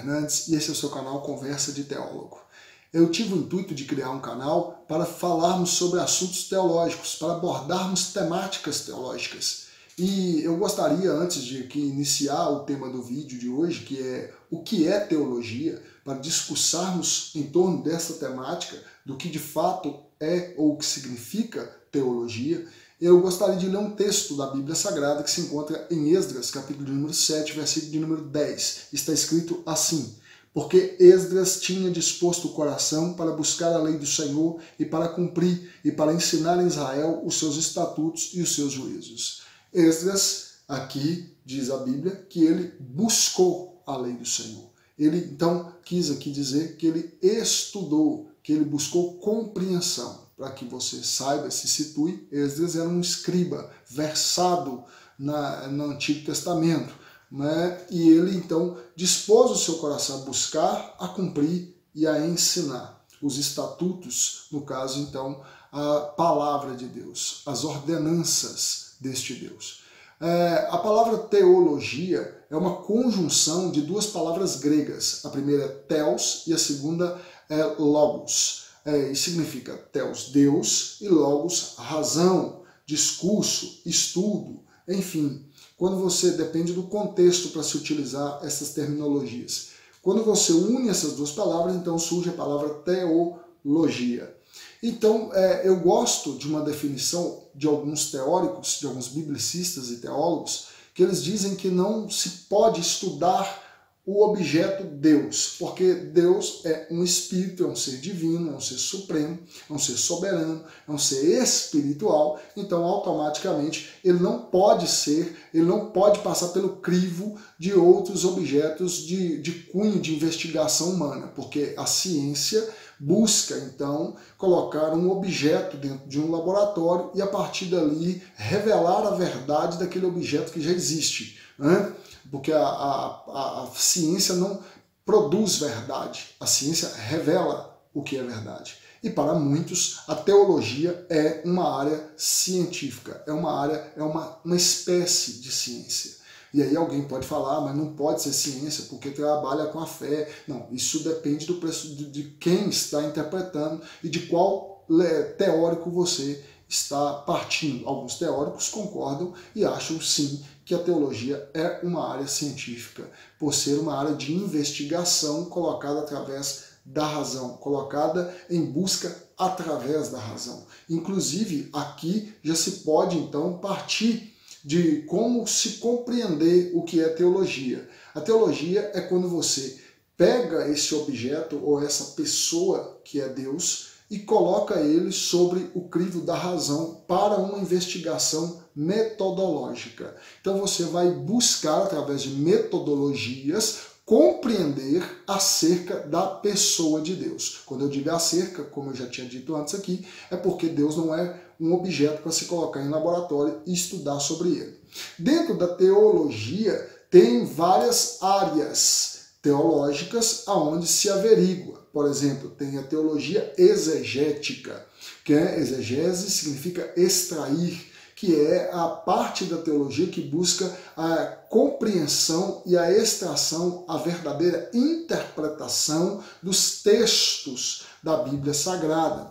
Fernandes e esse é o seu canal Conversa de Teólogo. Eu tive o intuito de criar um canal para falarmos sobre assuntos teológicos, para abordarmos temáticas teológicas. E eu gostaria, antes de iniciar o tema do vídeo de hoje, que é o que é teologia, para discussarmos em torno dessa temática, do que de fato é ou o que significa teologia, eu gostaria de ler um texto da Bíblia Sagrada que se encontra em Esdras, capítulo de número 7, versículo de número 10. Está escrito assim: porque Esdras tinha disposto o coração para buscar a lei do Senhor e para cumprir e para ensinar a Israel os seus estatutos e os seus juízos. Esdras, aqui diz a Bíblia, que ele buscou a lei do Senhor. Ele, então, quis aqui dizer que ele estudou, que ele buscou compreensão. Para que você saiba, se situe, Esdras era um escriba versado no Antigo Testamento, né? E ele, então, dispôs o seu coração a buscar, a cumprir e a ensinar os estatutos, no caso, então, a palavra de Deus, as ordenanças deste Deus. A palavra teologia é uma conjunção de duas palavras gregas. A primeira é theos e a segunda é logos. E significa theos, Deus, e logos, razão, discurso, estudo, enfim. Quando você depende do contexto para se utilizar essas terminologias. Quando você une essas duas palavras, então surge a palavra teologia. Então, eu gosto de uma definição de alguns teóricos, de alguns biblicistas e teólogos, que eles dizem que não se pode estudar o objeto Deus, porque Deus é um espírito, é um ser divino, é um ser supremo, é um ser soberano, é um ser espiritual, então automaticamente ele não pode passar pelo crivo de outros objetos de cunho de investigação humana, porque a ciência busca, então, colocar um objeto dentro de um laboratório e, a partir dali, revelar a verdade daquele objeto que já existe, né? Porque a ciência não produz verdade, a ciência revela o que é verdade. E para muitos, a teologia é uma área científica, é uma espécie de ciência. E aí alguém pode falar, mas não pode ser ciência porque trabalha com a fé. Não, isso depende do preço de quem está interpretando e de qual teórico você está partindo. Alguns teóricos concordam e acham sim que a teologia é uma área científica, por ser uma área de investigação colocada através da razão, colocada em busca através da razão. Inclusive, aqui já se pode então partir de como se compreender o que é teologia. A teologia é quando você pega esse objeto ou essa pessoa que é Deus e coloca ele sobre o crivo da razão para uma investigação metodológica. Então você vai buscar, através de metodologias, compreender acerca da pessoa de Deus. Quando eu digo acerca, como eu já tinha dito antes aqui, é porque Deus não é um objeto para se colocar em laboratório e estudar sobre ele. Dentro da teologia tem várias áreas teológicas aonde se averigua. Por exemplo, tem a teologia exegética, que exegese significa extrair, que é a parte da teologia que busca a compreensão e a extração, a verdadeira interpretação dos textos da Bíblia Sagrada.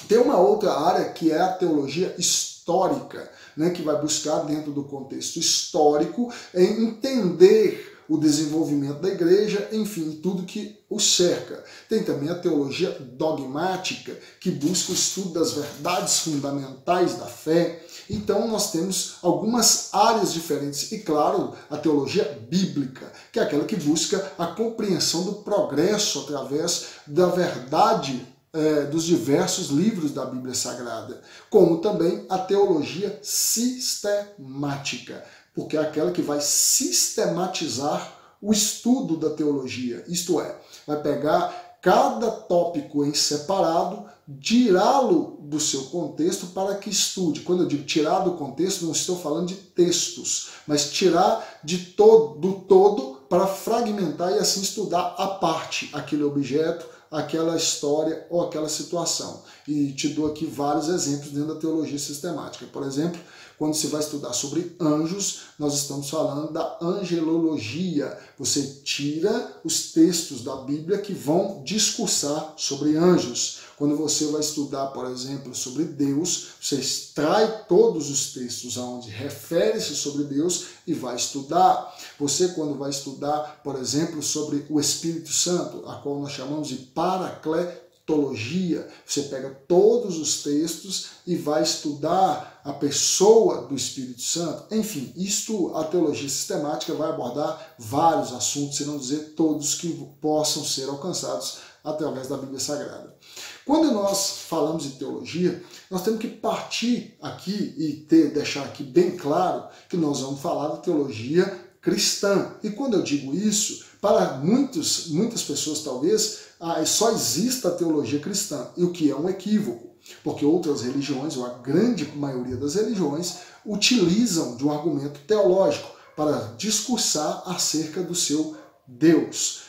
Tem uma outra área que é a teologia histórica, né, que vai buscar dentro do contexto histórico entender o desenvolvimento da igreja, enfim, tudo que o cerca. Tem também a teologia dogmática, que busca o estudo das verdades fundamentais da fé. Então nós temos algumas áreas diferentes e, claro, a teologia bíblica, que é aquela que busca a compreensão do progresso através da verdade dos diversos livros da Bíblia Sagrada, como também a teologia sistemática, porque é aquela que vai sistematizar o estudo da teologia, isto é, vai pegar cada tópico em separado, tirá-lo do seu contexto para que estude. Quando eu digo tirar do contexto, não estou falando de textos, mas tirar do todo para fragmentar e assim estudar à parte aquele objeto, aquela história ou aquela situação. E te dou aqui vários exemplos dentro da teologia sistemática. Por exemplo, quando se vai estudar sobre anjos, nós estamos falando da angelologia. Você tira os textos da Bíblia que vão discursar sobre anjos. Quando você vai estudar, por exemplo, sobre Deus, você extrai todos os textos onde refere-se sobre Deus e vai estudar. Você, quando vai estudar, por exemplo, sobre o Espírito Santo, a qual nós chamamos de paracletologia, você pega todos os textos e vai estudar a pessoa do Espírito Santo. Enfim, a teologia sistemática vai abordar vários assuntos, se não dizer todos que possam ser alcançados através da Bíblia Sagrada. Quando nós falamos de teologia, nós temos que partir aqui e deixar aqui bem claro que nós vamos falar de teologia cristã. E quando eu digo isso, para muitas pessoas talvez só exista a teologia cristã, e o que é um equívoco, porque outras religiões, ou a grande maioria das religiões, utilizam de um argumento teológico para discursar acerca do seu Deus.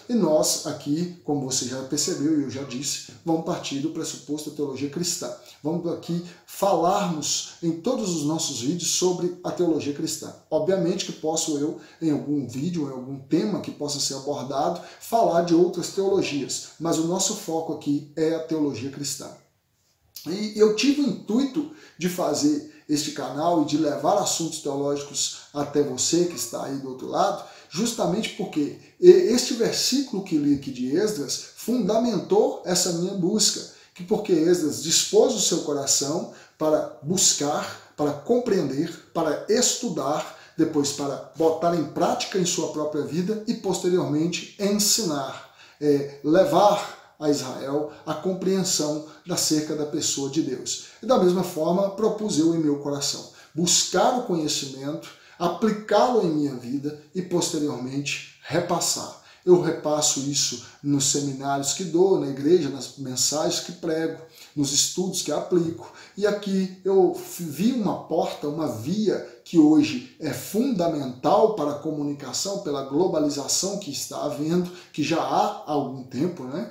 E nós aqui, como você já percebeu e eu já disse, vamos partir do pressuposto da teologia cristã. Vamos aqui falarmos em todos os nossos vídeos sobre a teologia cristã. Obviamente que posso eu, em algum vídeo, em algum tema que possa ser abordado, falar de outras teologias, mas o nosso foco aqui é a teologia cristã. E eu tive o intuito de fazer este canal e de levar assuntos teológicos até você que está aí do outro lado, justamente porque este versículo que li aqui de Esdras fundamentou essa minha busca, porque Esdras dispôs o seu coração para buscar, para compreender, para estudar, depois para botar em prática em sua própria vida e posteriormente ensinar, levar a Israel a compreensão acerca da pessoa de Deus. E da mesma forma propus eu em meu coração buscar o conhecimento, aplicá-lo em minha vida e posteriormente repassar. Eu repasso isso nos seminários que dou, na igreja, nas mensagens que prego, nos estudos que aplico. E aqui eu vi uma porta, uma via que hoje é fundamental para a comunicação, pela globalização que está havendo, que já há algum tempo, né?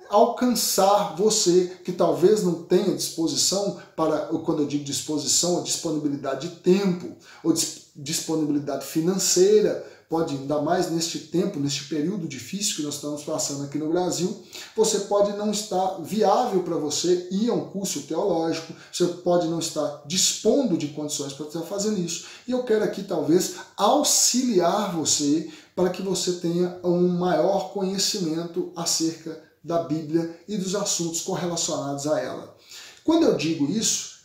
Alcançar você que talvez não tenha disposição para, quando eu digo disposição, a disponibilidade de tempo ou disponibilidade financeira, pode, ainda mais neste tempo, neste período difícil que nós estamos passando aqui no Brasil, você pode não estar viável para você ir a um curso teológico, você pode não estar dispondo de condições para estar fazendo isso. E eu quero aqui talvez auxiliar você para que você tenha um maior conhecimento acerca da Bíblia e dos assuntos correlacionados a ela. Quando eu digo isso,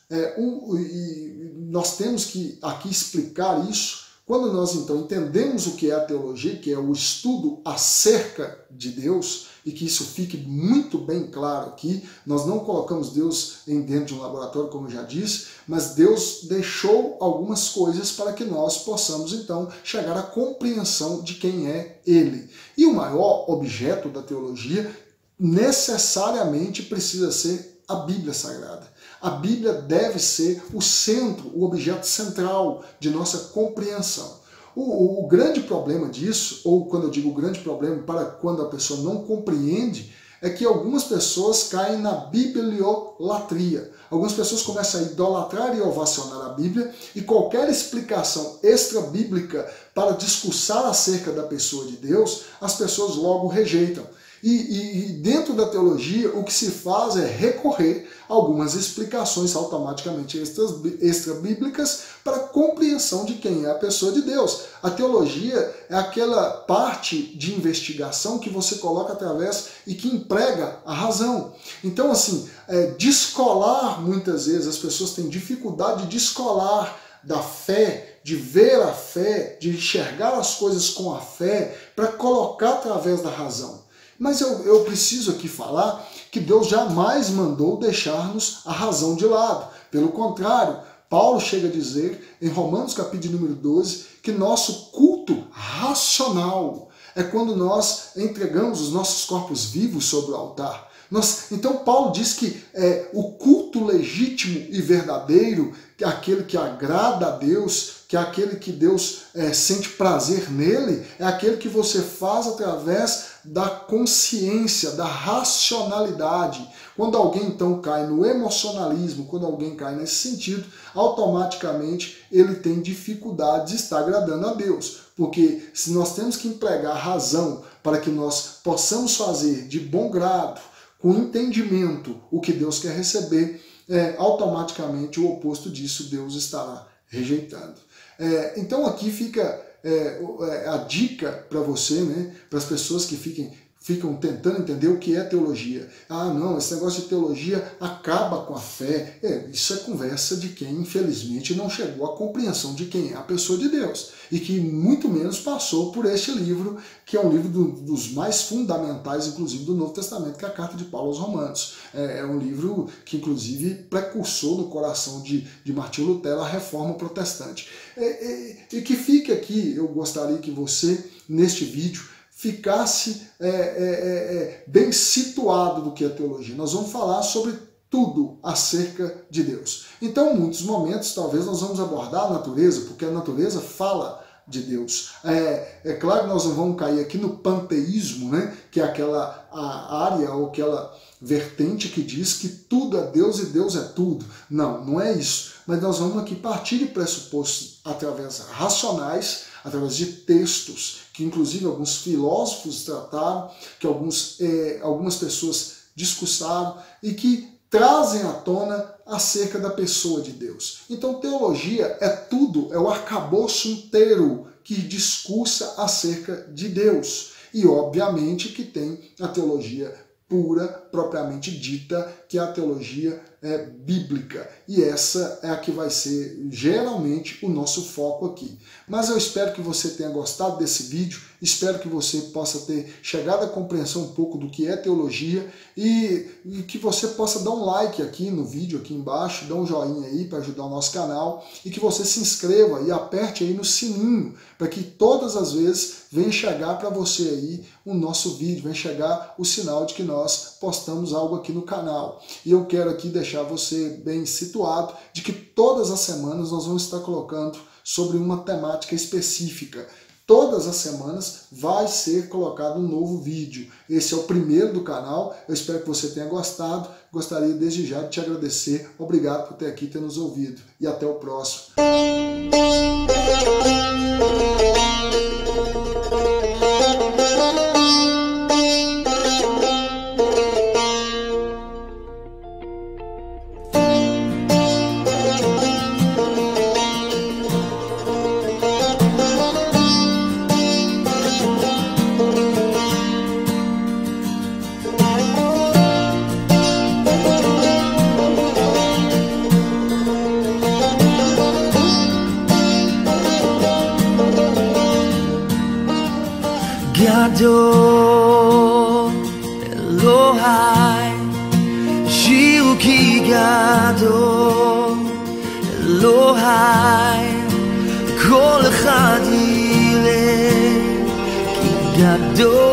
nós temos que aqui explicar isso. Quando nós então entendemos o que é a teologia, que é o estudo acerca de Deus, e que isso fique muito bem claro aqui, nós não colocamos Deus dentro de um laboratório, como eu já disse, mas Deus deixou algumas coisas para que nós possamos então chegar à compreensão de quem é Ele. E o maior objeto da teologia necessariamente precisa ser a Bíblia Sagrada. A Bíblia deve ser o centro, o objeto central de nossa compreensão. O grande problema disso, ou quando eu digo grande problema, para quando a pessoa não compreende, é que algumas pessoas caem na bibliolatria. Algumas pessoas começam a idolatrar e ovacionar a Bíblia, e qualquer explicação extra-bíblica para discursar acerca da pessoa de Deus, as pessoas logo rejeitam. E dentro da teologia, o que se faz é recorrer a algumas explicações automaticamente extra-bíblicas para a compreensão de quem é a pessoa de Deus. A teologia é aquela parte de investigação que você coloca através e que emprega a razão. Então, assim, descolar, muitas vezes, as pessoas têm dificuldade de descolar da fé, de ver a fé, de enxergar as coisas com a fé, para colocar através da razão. Mas eu preciso aqui falar que Deus jamais mandou deixar-nos a razão de lado. Pelo contrário, Paulo chega a dizer, em Romanos capítulo número 12, que nosso culto racional é quando nós entregamos os nossos corpos vivos sobre o altar. Então Paulo diz que o culto legítimo e verdadeiro, que é aquele que agrada a Deus, que é aquele que Deus sente prazer nele, é aquele que você faz através da consciência, da racionalidade. Quando alguém então cai no emocionalismo, quando alguém cai nesse sentido, automaticamente ele tem dificuldade de estar agradando a Deus. Porque se nós temos que empregar a razão para que nós possamos fazer de bom grado, com entendimento, o que Deus quer receber, automaticamente o oposto disso Deus estará rejeitando. Então aqui fica a dica para você, né, para as pessoas que ficam tentando entender o que é teologia. Ah, não, esse negócio de teologia acaba com a fé. Isso é conversa de quem, infelizmente, não chegou à compreensão de quem é a pessoa de Deus e que muito menos passou por este livro, que é um livro dos mais fundamentais, inclusive, do Novo Testamento, que é a Carta de Paulo aos Romanos. É um livro que, inclusive, precursou no coração de Martinho Lutero a reforma protestante. E que fique aqui, eu gostaria que você, neste vídeo, ficasse bem situado do que é teologia. Nós vamos falar sobre tudo acerca de Deus. Então, em muitos momentos, talvez nós vamos abordar a natureza, porque a natureza fala de Deus. É claro que nós não vamos cair aqui no panteísmo, né? Que é aquela área ou aquela vertente que diz que tudo é Deus e Deus é tudo. Não, não é isso. Mas nós vamos aqui partir de pressupostos através racionais, através de textos que inclusive alguns filósofos trataram, que algumas pessoas discursaram e que trazem à tona acerca da pessoa de Deus. Então teologia é tudo, é o arcabouço inteiro que discursa acerca de Deus. E obviamente que tem a teologia pura, propriamente dita, que é a teologia bíblica. E essa é a que vai ser geralmente o nosso foco aqui. Mas eu espero que você tenha gostado desse vídeo, espero que você possa ter chegado à compreensão um pouco do que é teologia e que você possa dar um like aqui no vídeo, aqui embaixo, dar um joinha aí para ajudar o nosso canal e que você se inscreva e aperte aí no sininho para que todas as vezes venha chegar para você aí o nosso vídeo, venha chegar o sinal de que nós postamos algo aqui no canal. E eu quero aqui deixar você bem situado de que todas as semanas nós vamos estar colocando sobre uma temática específica. Todas as semanas vai ser colocado um novo vídeo. Esse é o primeiro do canal. Eu espero que você tenha gostado. Gostaria desde já de te agradecer. Obrigado por ter aqui, ter nos ouvido. E até o próximo. Gadol Elohai Shiu ki gadol Elohai Kol echad yileh ki gadol